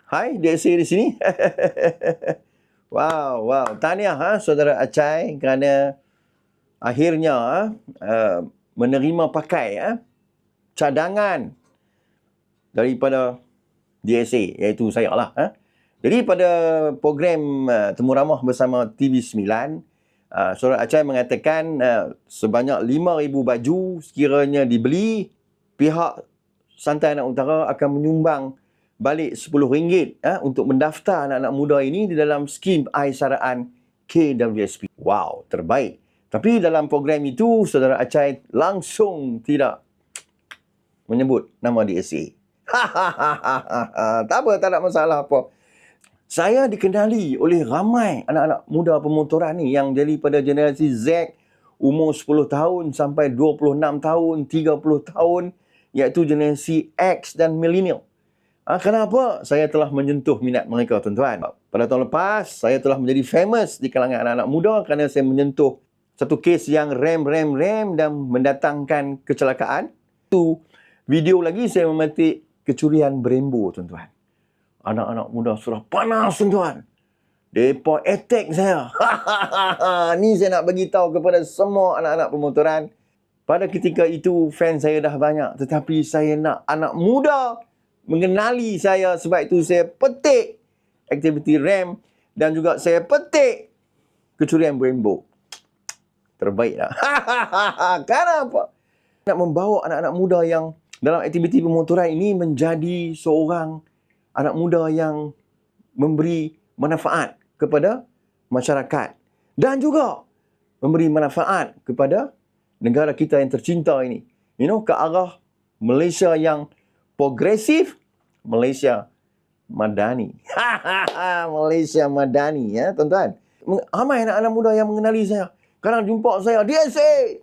Hai, DSA di sini. Wow. Tahniah saudara Acai kerana akhirnya menerima pakai cadangan daripada DSA, iaitu saya lah. Jadi pada program Temu Ramah bersama TV9, saudara Acai mengatakan sebanyak 5,000 baju sekiranya dibeli, pihak Santai Anak Utara akan menyumbang balik RM10 untuk mendaftar anak-anak muda ini di dalam skim Aisaraan KWSP. Wow, terbaik. Tapi dalam program itu, saudara Acai langsung tidak menyebut nama DSA. Tak apa, tak ada masalah apa. Saya dikenali oleh ramai anak-anak muda pemotoran ni yang daripada generasi Z, umur 10 tahun sampai 26 tahun, 30 tahun, iaitu generasi X dan millennial. Kenapa saya telah menyentuh minat mereka, tuan-tuan? Pada tahun lepas, saya telah menjadi famous di kalangan anak-anak muda kerana saya menyentuh satu kes yang rem dan mendatangkan kecelakaan. Itu video lagi saya memetik kecurian Brembo, tuan-tuan. Anak-anak muda sudah panas, tuan-tuan. Mereka attack saya. Ni saya nak bagi tahu kepada semua anak-anak pemotoran. Pada ketika itu, fans saya dah banyak. Tetapi saya nak anak muda mengenali saya, sebab itu saya petik aktiviti rem dan juga saya petik kecurian Brembo. Terbaik lah. Kenapa? Nak membawa anak-anak muda yang dalam aktiviti pemotoran ini menjadi seorang anak muda yang memberi manfaat kepada masyarakat dan juga memberi manfaat kepada negara kita yang tercinta ini. Ke arah Malaysia yang progresif, Malaysia Madani. Malaysia Madani, ya, tuan-tuan. Ramai anak-anak muda yang mengenali saya. Kadang jumpa saya, DSA.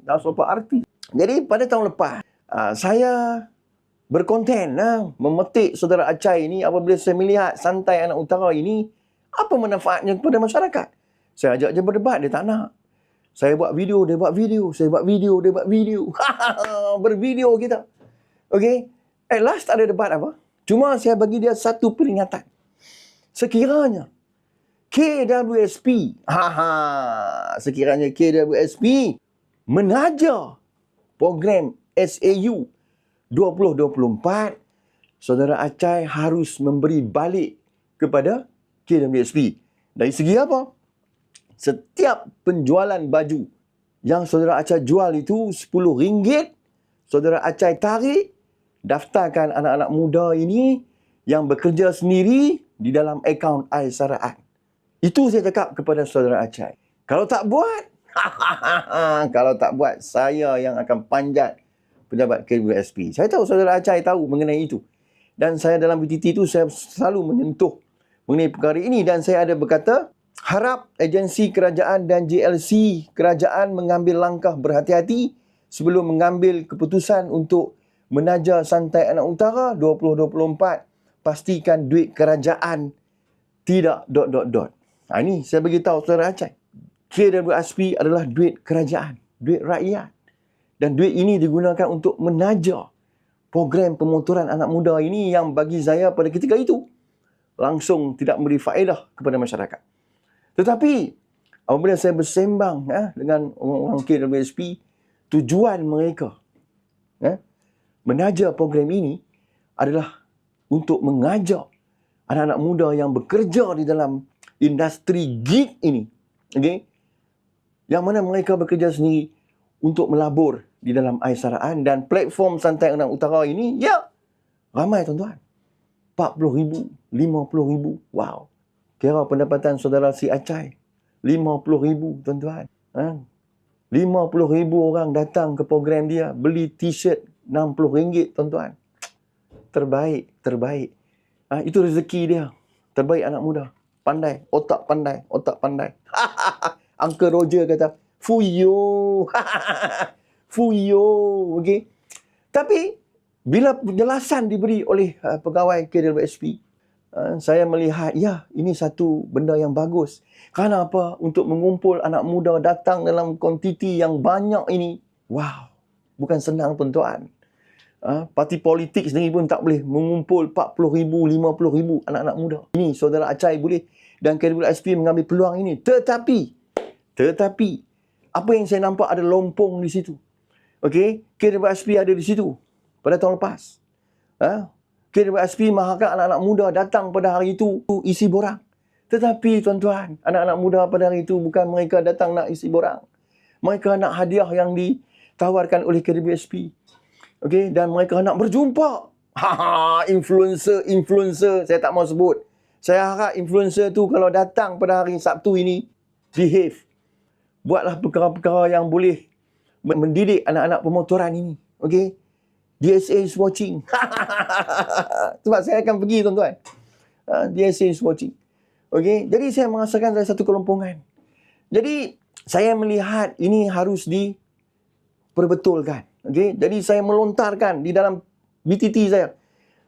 Dah sopa arti. Jadi pada tahun lepas, saya berkonten memetik saudara Acai ini apabila saya melihat Santai Anak Utara ini, apa manfaatnya kepada masyarakat. Saya ajak dia berdebat, dia tak nak. Saya buat video, dia buat video. Saya buat video, dia buat video. Bervideo kita. Okey. At last tak ada debat apa. Cuma saya bagi dia satu peringatan. Sekiranya KWSP, sekiranya KWSP menaja program SAU 2024, saudara Acai harus memberi balik kepada KWSP. Dari segi apa? Setiap penjualan baju yang saudara Acai jual itu RM10, saudara Acai tarik, daftarkan anak-anak muda ini yang bekerja sendiri di dalam akaun Aisaraan. Itu saya cakap kepada saudara Acai. Kalau tak buat, saya yang akan panjat pejabat KWSP. Saya tahu saudara Acai tahu mengenai itu. Dan saya dalam BTT itu saya selalu menyentuh mengenai perkara ini dan saya ada berkata, harap agensi kerajaan dan JLC kerajaan mengambil langkah berhati-hati sebelum mengambil keputusan untuk menaja Santai Anak Utara 2024. Pastikan duit kerajaan tidak ... Ini saya beritahu saudara Acai. KWSP adalah duit kerajaan, duit rakyat. Dan duit ini digunakan untuk menaja program pemotoran anak muda ini yang bagi saya pada ketika itu langsung tidak memberi faedah kepada masyarakat. Tetapi apabila saya bersembang dengan orang-orang KWSP, tujuan mereka menaja program ini adalah untuk mengajak anak-anak muda yang bekerja di dalam industri gig ini, yang mana mereka bekerja sendiri untuk melabur di dalam Aisaraan dan platform Santai Anak Utara ini, ramai, tuan-tuan. 40,000, 50,000. Wow. Kira pendapatan saudara si Acai 50,000, tuan-tuan. 50,000 orang datang ke program dia, beli t-shirt RM60, tuan-tuan. Terbaik. Itu rezeki dia. Terbaik anak muda. Pandai, otak pandai. Uncle Roger kata, Fuyo. Okey. Tapi bila penjelasan diberi oleh pegawai KWSP, saya melihat, ini satu benda yang bagus. Kenapa? Untuk mengumpul anak muda datang dalam kuantiti yang banyak ini. Wow, bukan senang, tuan-tuan. Parti politik sendiri pun tak boleh mengumpul 40,000, 50,000 anak-anak muda. Ini saudara Acai boleh dan KWSP mengambil peluang ini. Tetapi, apa yang saya nampak ada lompong di situ. Okey, KWSP ada di situ pada tahun lepas. KWSP maharkan anak-anak muda datang pada hari itu isi borang. Tetapi tuan-tuan, anak-anak muda pada hari itu bukan mereka datang nak isi borang. Mereka nak hadiah yang ditawarkan oleh KWSP. Okey, dan mereka nak berjumpa. Influencer saya tak mau sebut. Saya harap influencer tu kalau datang pada hari Sabtu ini, behave. Buatlah perkara-perkara yang boleh mendidik anak-anak pemotoran ini. Okey? DSA is watching. Sebab saya akan pergi, tuan-tuan. DSA is watching. Okey? Jadi saya merasakan ada satu kelompongan. Jadi saya melihat ini harus diperbetulkan. Okey? Jadi saya melontarkan di dalam BTT saya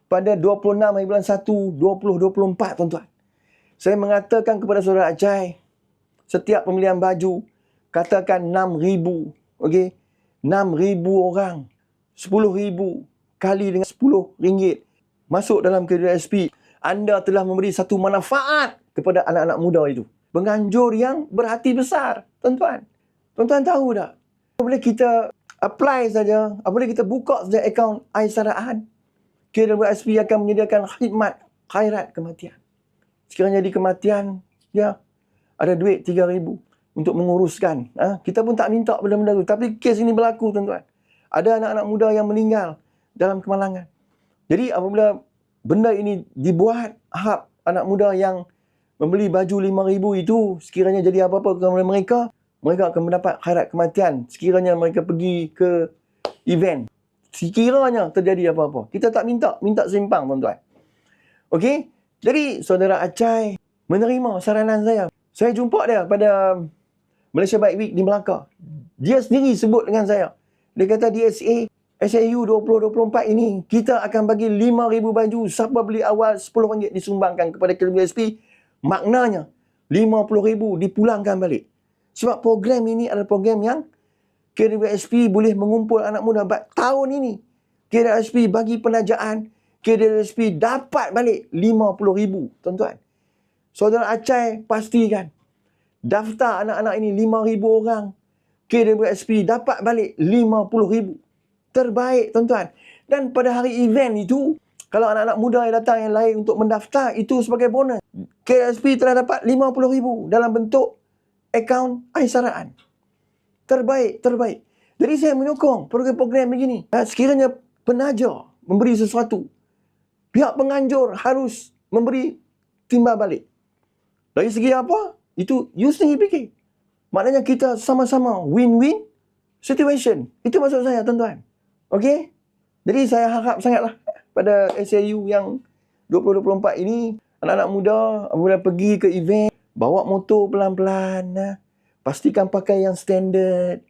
pada 26 hari bulan 1 2024, tuan-tuan. Saya mengatakan kepada saudara Acai, setiap pemilihan baju katakan 6,000, okey? 6,000 orang, 10,000 kali dengan RM10 masuk dalam KWSP. Anda telah memberi satu manfaat kepada anak-anak muda itu. Penganjur yang berhati besar, tuan-tuan. Tuan-tuan tahu tak? Apabila kita apply saja, apabila kita buka saja akaun Aisaraan, KWSP akan menyediakan khidmat khairat kematian. Sekiranya di kematian, ya, ada duit 3,000 untuk menguruskan. Kita pun tak minta benda-benda tu. Tapi kes ini berlaku, tuan-tuan. Ada anak-anak muda yang meninggal dalam kemalangan. Jadi apabila benda ini dibuat, harap anak muda yang membeli baju 5,000 itu, sekiranya jadi apa-apa kepada mereka, mereka akan mendapat khairat kematian. Sekiranya mereka pergi ke event. Sekiranya terjadi apa-apa. Kita tak minta seimbang, tuan-tuan. Okey? Jadi saudara Acai menerima saranan saya. Saya jumpa dia pada Malaysia Bike Week di Melaka. Dia sendiri sebut dengan saya. Dia kata DSA SAU 2024 ini kita akan bagi 5,000 baju. Siapa beli awal RM10 disumbangkan kepada KWSP. Maknanya 50,000 dipulangkan balik. Sebab program ini adalah program yang KWSP boleh mengumpul anak muda. Tahun ini KWSP bagi penajaan, KWSP dapat balik 50,000, tuan-tuan. Saudara Acai pastikan daftar anak-anak ini 5,000 orang. KWSP dapat balik 50,000. Terbaik, tuan-tuan. Dan pada hari event itu, kalau anak-anak muda yang datang yang lain untuk mendaftar, itu sebagai bonus. KWSP telah dapat 50,000 dalam bentuk akaun Aisaraan. Terbaik. Jadi saya menyokong program-program begini. Sekiranya penaja memberi sesuatu, pihak penganjur harus memberi timbal balik. Dari segi apa? Itu you sendiri fikir. Maknanya kita sama-sama win-win situation. Itu maksud saya, tuan-tuan. Okey? Jadi saya harap sangatlah pada SAU yang 2024 ini, anak-anak muda apabila pergi ke event, bawa motor pelan-pelan. Pastikan pakai yang standard.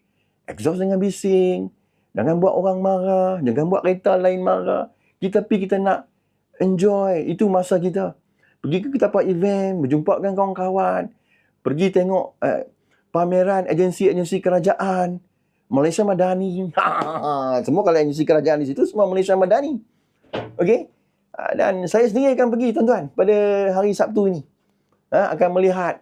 Exhaust jangan bising. Jangan buat orang marah. Jangan buat kereta lain marah. Kita nak enjoy. Itu masa kita. Pergi ke tempat event, berjumpa dengan kawan-kawan. Pergi tengok pameran agensi-agensi kerajaan. Malaysia Madani. Semua kalau agensi kerajaan di situ, semua Malaysia Madani. Okey? Dan saya sendiri akan pergi, tuan-tuan, pada hari Sabtu ini. Akan melihat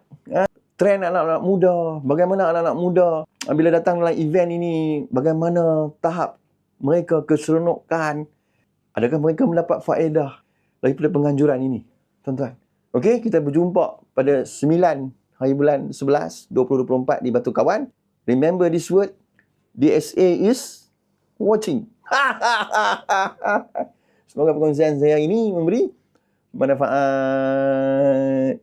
trend anak-anak muda. Bagaimana anak-anak muda bila datang dalam event ini, bagaimana tahap mereka keseronokan. Adakah mereka mendapat faedah daripada penganjuran ini, tuan-tuan? Okey, kita berjumpa pada 9 hari bulan 11 2024 di Batu Kawan. Remember this word, DSA is watching. Semoga perkongsian saya ini memberi manfaat.